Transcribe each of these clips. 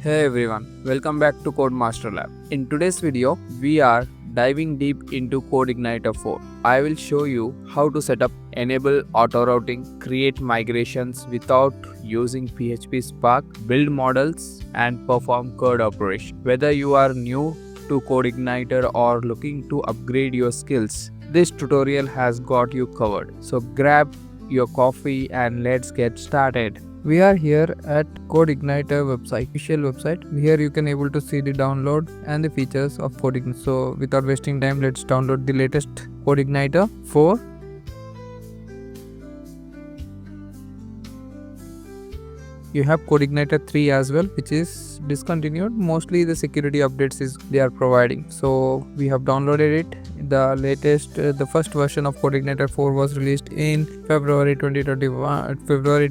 Hey everyone, welcome back to Code Master Lab. In today's video, we are diving deep into CodeIgniter 4. I will show you how to set up enable auto routing, create migrations without using PHP Spark, build models, and perform CRUD operation. Whether you are new to CodeIgniter or looking to upgrade your skills, this tutorial has got you covered. So grab your coffee and let's get started. We are here at CodeIgniter website, official website. Here you can able to see the download and the features of CodeIgniter. So without wasting time, let's download the latest CodeIgniter 4. You have CodeIgniter 3 as well, which is discontinued. Mostly the security updates they are providing. So we have downloaded it. The latest, the first version of CodeIgniter 4 was released in February 21,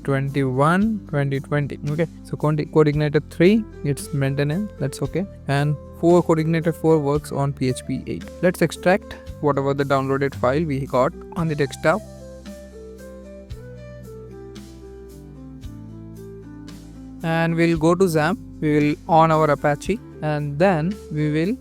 2020. Okay, so CodeIgniter 3, it's maintenance, that's okay. And CodeIgniter 4 works on PHP 8. Let's extract whatever the downloaded file we got on the desktop. And we'll go to XAMPP, we will on our Apache, and then we will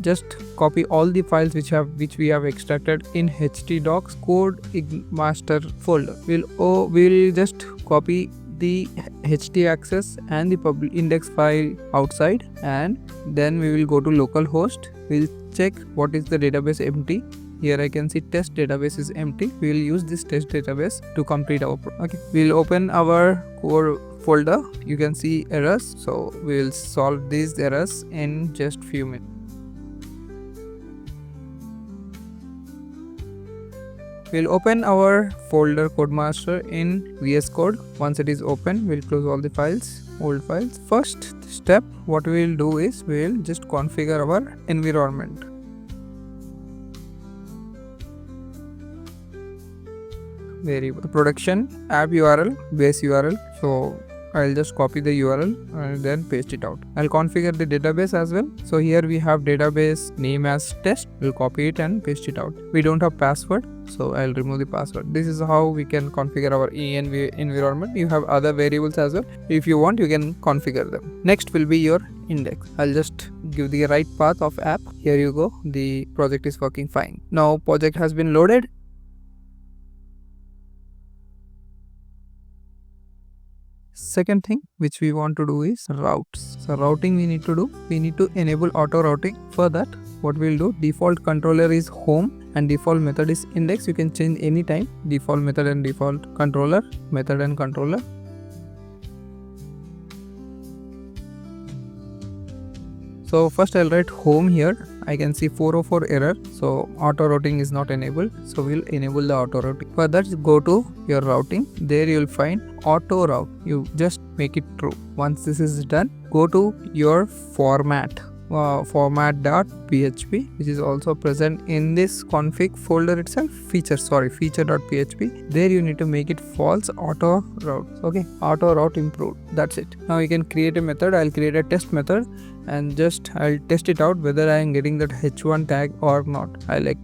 just copy all the files which we have extracted in htdocs CodeIgniter folder. We'll just copy the htaccess and the public index file outside, and then we will go to localhost. We'll check what is the database empty. Here I can see test database is empty. We will use this test database to complete our okay. We'll open our core folder. You can see errors, so we will solve these errors in just few minutes. We'll open our folder CodeMaster in VS Code. Once it is open, we'll close all the files, old files. First step, what we will do is we'll just configure our environment. Variable production app URL, base URL. So I'll just copy the URL and then paste it out. I'll configure the database as well. So here we have database name as test. We'll copy it and paste it out. We don't have password, so I'll remove the password. This is how we can configure our env environment. You have other variables as well. If you want, you can configure them. Next will be your index. I'll just give the right path of app. Here you go. The project is working fine. Now project has been loaded. Second thing which we want to do is routes. So routing we need to enable auto routing. For that, what we'll do, default controller is home and default method is index. You can change anytime default method and default controller, method and controller. So first I'll write home here. I can see 404 error, so auto routing is not enabled, so we'll enable the auto routing. For that, go to your routing. There you'll find auto route. You just make it true. Once this is done, go to your format.php, which is also present in this config folder itself. feature.php. There you need to make it false auto route. Okay, auto route improved. That's it. Now you can create a method. I'll create a test method and I'll test it out whether I am getting that h1 tag or not. I like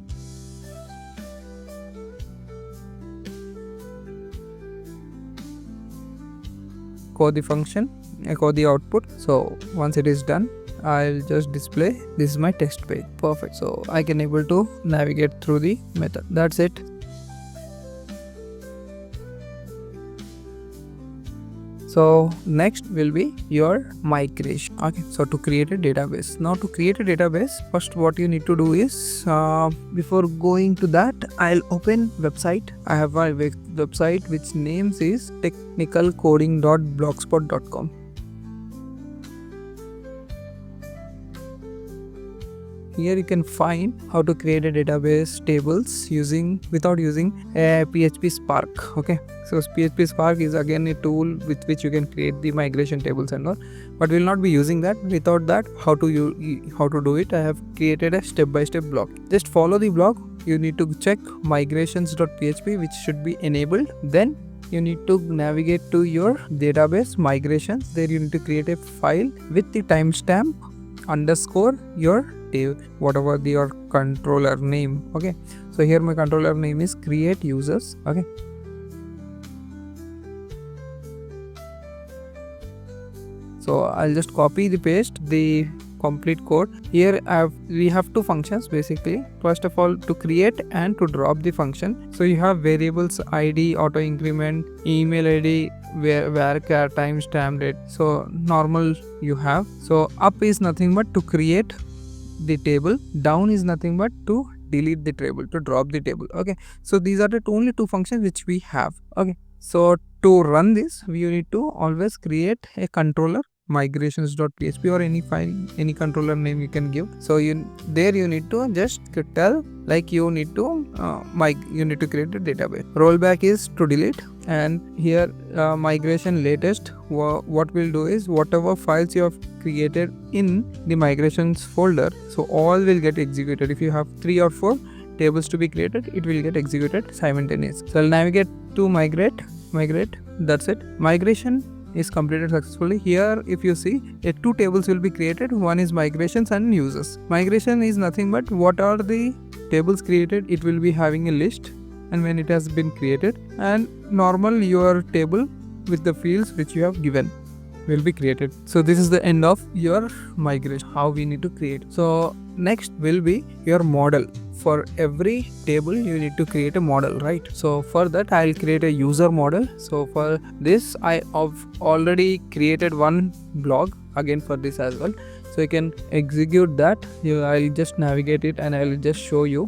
echo the function, echo the output. So once it is done, I'll just display this is my test page. Perfect. So I can able to navigate through the method. That's it. So next will be your migration. Okay, so to create a database. Now to create a database, first what you need to do is before going to that, I'll open website. I have a website which names is technicalcoding.blogspot.com. Here you can find how to create a database tables without using a PHP Spark. Okay, so PHP Spark is again a tool with which you can create the migration tables and all, but we'll not be using that. Without that, how to do it, I have created a step-by-step blog. Just follow the blog. You need to check migrations.php, which should be enabled. Then you need to navigate to your database migrations. There you need to create a file with the timestamp underscore your whatever your controller name. Okay, so here my controller name is create users. Okay, So I'll just copy the paste the complete code. Here we have two functions basically. First of all, to create and to drop the function. So you have variables id, auto increment, email id, varchar, timestamp date. So normal you have. So up is nothing but to create the table, down is nothing but to delete the table, to drop the table. Okay, so these are the only two functions which we have. Okay, so to run this, we need to always create a controller, migrations.php, or any file, any controller name you can give. So you need to just tell like you need to create a database. Rollback is to delete, and here migration latest, what we'll do is whatever files you have created in the migrations folder, so all will get executed. If you have 3 or 4 tables to be created, it will get executed simultaneously. So I'll navigate to migrate, that's it. Migration is completed successfully. Here if you see, 2 tables will be created. One is migrations and users. Migration is nothing but what are the tables created, it will be having a list and when it has been created, and normal your table with the fields which you have given will be created. So this is the end of your migration, how we need to create. So next will be your model. For every table you need to create a model, right? So for that I'll create a user model. So for this I have already created one blog again for this as well. So you can execute that. I'll just navigate it and I'll just show you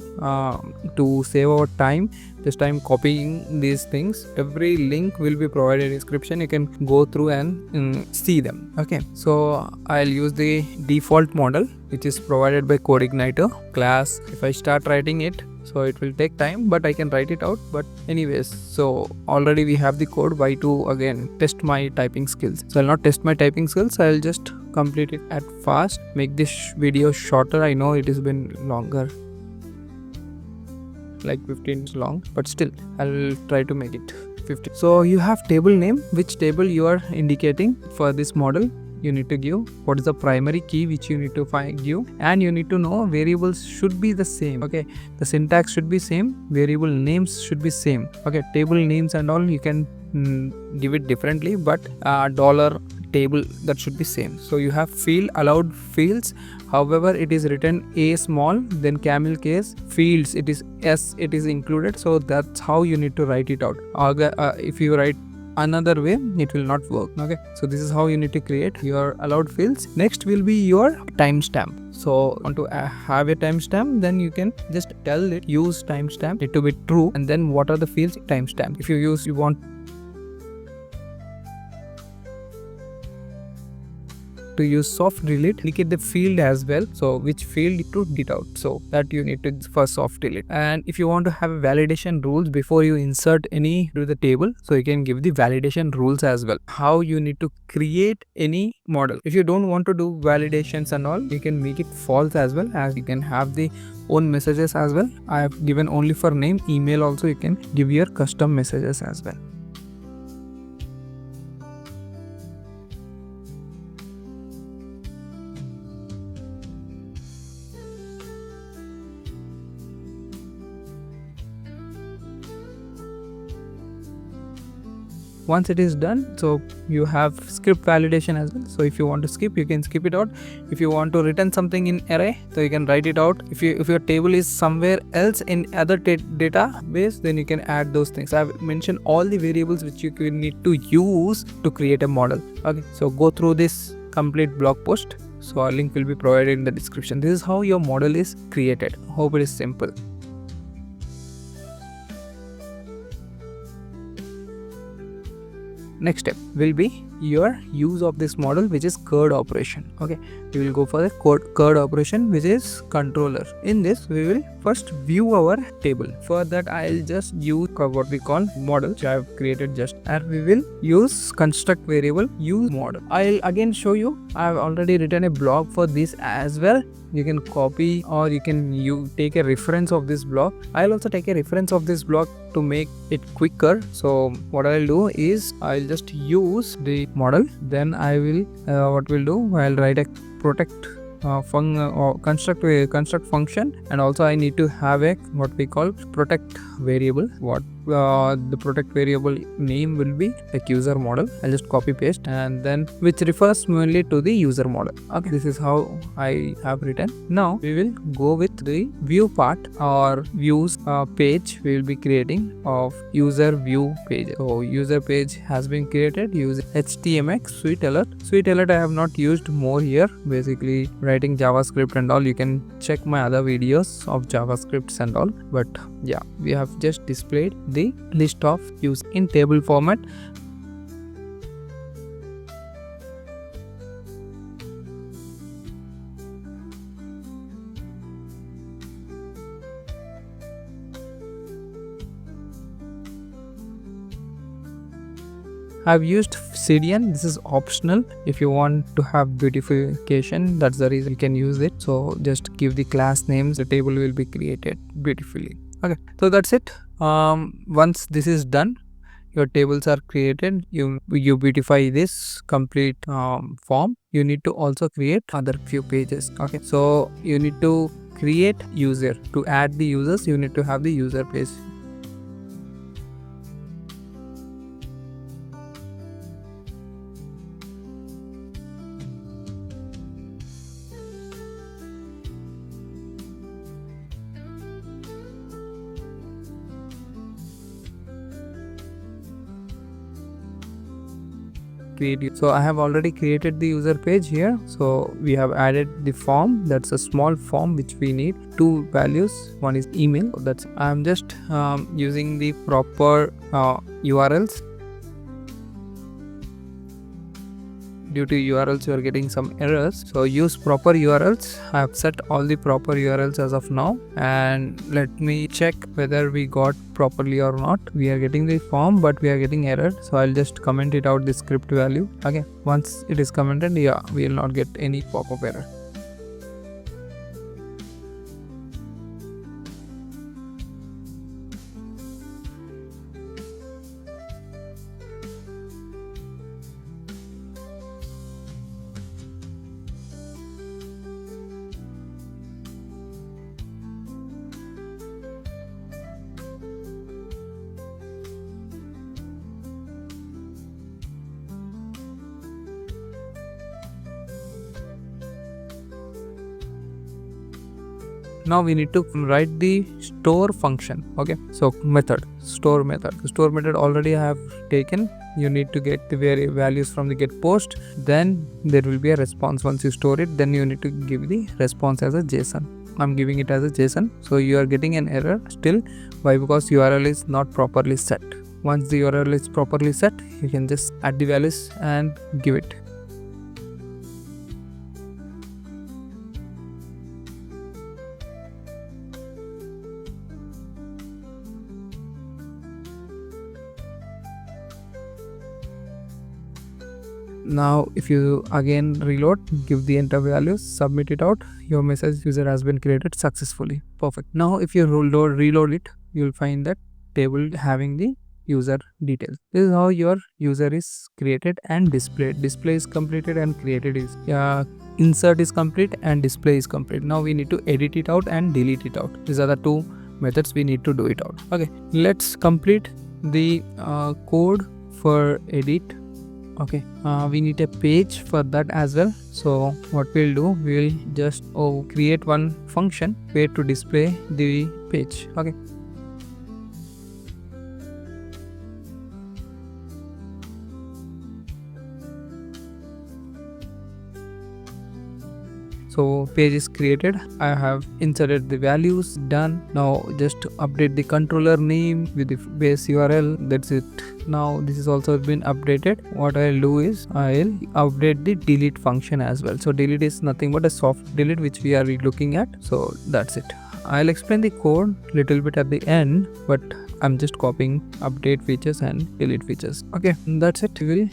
to save our time. Just I'm copying these things. Every link will be provided in description. You can go through and see them. Okay, so I'll use the default model which is provided by CodeIgniter class. If I start writing it, so it will take time, but I can write it out. But anyways, so already we have the code. Why to again test my typing skills? So I'll not test my typing skills. I'll just complete it at fast, make this video shorter. I know it has been longer, like 15 minutes long, but still I'll try to make it 50. So you have table name, which table you are indicating for this model. You need to give what is the primary key which you need to give, and you need to know variables should be the same. Okay, the syntax should be same, variable names should be same. Okay, table names and all you can give it differently, but dollar table, that should be same. So you have field allowed fields, however it is written A small, then camel case, fields it is S, it is included. So that's how you need to write it out. If you write another way, it will not work. Okay, so this is how you need to create your allowed fields. Next will be your timestamp. So want to have a timestamp, then you can just tell it use timestamp, it to be true, and then what are the fields timestamp. If you want to use soft delete, indicate the field as well, so which field to delete out, so that you need to first soft delete. And if you want to have validation rules before you insert any to the table, so you can give the validation rules as well, how you need to create any model. If you don't want to do validations and all, you can make it false as well, as you can have the own messages as well. I have given only for name. Email also you can give your custom messages as well. Once it is done, so you have script validation as well. So if you want to skip, you can skip it out. If you want to return something in array, so you can write it out. If your table is somewhere else in other database, then you can add those things. I've mentioned all the variables which you need to use to create a model. Okay, so go through this complete blog post. So our link will be provided in the description. This is how your model is created. Hope it is simple. Next step will be your use of this model, which is CRUD operation. Okay, we will go for the CRUD operation, which is controller. In this, we will first view our table. For that, I'll just use what we call model, which I have created just, and we will use construct variable use model. I'll again show you. I've already written a blog for this as well. You can copy or you can take a reference of this blog. I'll also take a reference of this blog to make it quicker. So what I'll do is I'll just use the model. Then I will what we'll do, I'll write a protect construct function, and also I need to have a what we call protect variable. What the product variable name will be like user model. I'll just copy paste, and then which refers mainly to the user model. Okay, this is how I have written. Now we will go with the view part or views page we will be creating of user view page. So user page has been created using HTMX sweet alert. Sweet alert I have not used more here. Basically writing JavaScript and all, you can check my other videos of JavaScripts and all, but yeah, we have just displayed the list of use in table format. I've used CDN. This is optional. If you want to have beautification, that's the reason you can use it. So just give the class names, the table will be created beautifully. Okay, so that's it. Once this is done, your tables are created, you beautify this complete form. You need to also create other few pages. Okay, so you need to create user. To add the users, you need to have the user page. So I have already created the user page here. So we have added the form. That's a small form which we need two values. One is email. That's I'm just using the proper URLs. Due to URLs you are getting some errors, so use proper URLs. I have set all the proper URLs as of now, and let me check whether we got properly or not. We are getting the form but we are getting error, so I'll just comment it out the script value. Okay, once it is commented, yeah, we will not get any pop-up error. Now we need to write the store function. Okay, so method, store method. The store method already I have taken. You need to get the values from the get post, then there will be a response. Once you store it, then you need to give the response as a JSON. I'm giving it as a JSON, so you are getting an error still. Why? Because URL is not properly set. Once the URL is properly set, you can just add the values and give it. Now if you again reload, give the enter values, submit it out, your message user has been created successfully. Perfect. Now if you reload it, you will find that table having the user details. This is how your user is created and displayed. Display is completed and created is insert is complete and display is complete. Now we need to edit it out and delete it out. These are the two methods we need to do it out. Okay, let's complete the code for edit. Okay, we need a page for that as well. So what we'll do, we'll just create one function where to display the page. Okay, so page is created. I have inserted the values, done. Now just update the controller name with the base URL. That's it. Now this is also been updated. What I'll do is I'll update the delete function as well. So delete is nothing but a soft delete which we are looking at. So that's it. I'll explain the code little bit at the end, but I'm just copying update features and delete features. Okay, that's it. We'll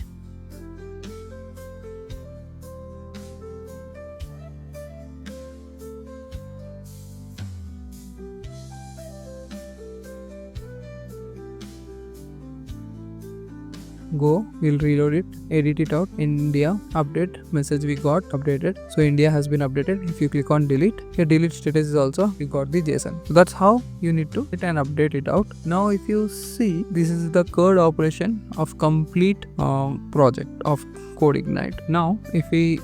go, we'll reload it, edit it out, India, update, message we got updated. So India has been updated. If you click on delete, your delete status is also, we got the JSON. So that's how you need to hit and update it out. Now if you see, this is the CRUD operation of complete project of CodeIgniter. Now if we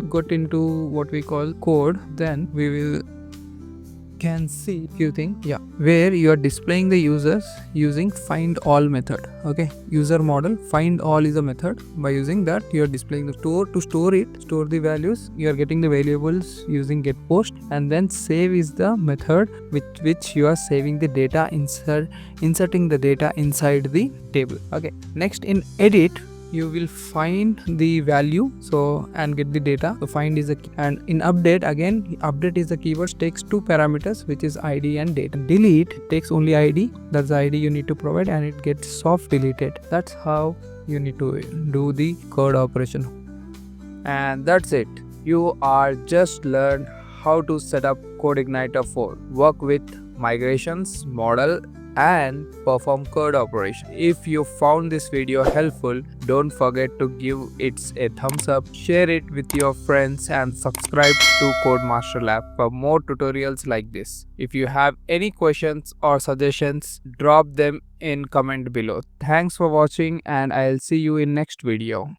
got into what we call code, then we will can see few things, where you are displaying the users using find all method. Okay, user model find all is a method. By using that, you are displaying the store. To store the values, you are getting the variables using get post, and then save is the method with which you are saving the data, inserting the data inside the table. Okay, next in edit, you will find the value and get the data. So find is a key, and in update, again update is the keywords, takes two parameters, which is id and date. Delete takes only id, that's the id you need to provide, and it gets soft deleted. That's how you need to do the CRUD operation. And that's it. You are just learned how to set up CodeIgniter 4, work with migrations, model, and perform CRUD operation. If you found this video helpful, don't forget to give it a thumbs up, share it with your friends, and subscribe to CodeMaster Lab for more tutorials like this. If you have any questions or suggestions, drop them in comment below. Thanks for watching, and I'll see you in next video.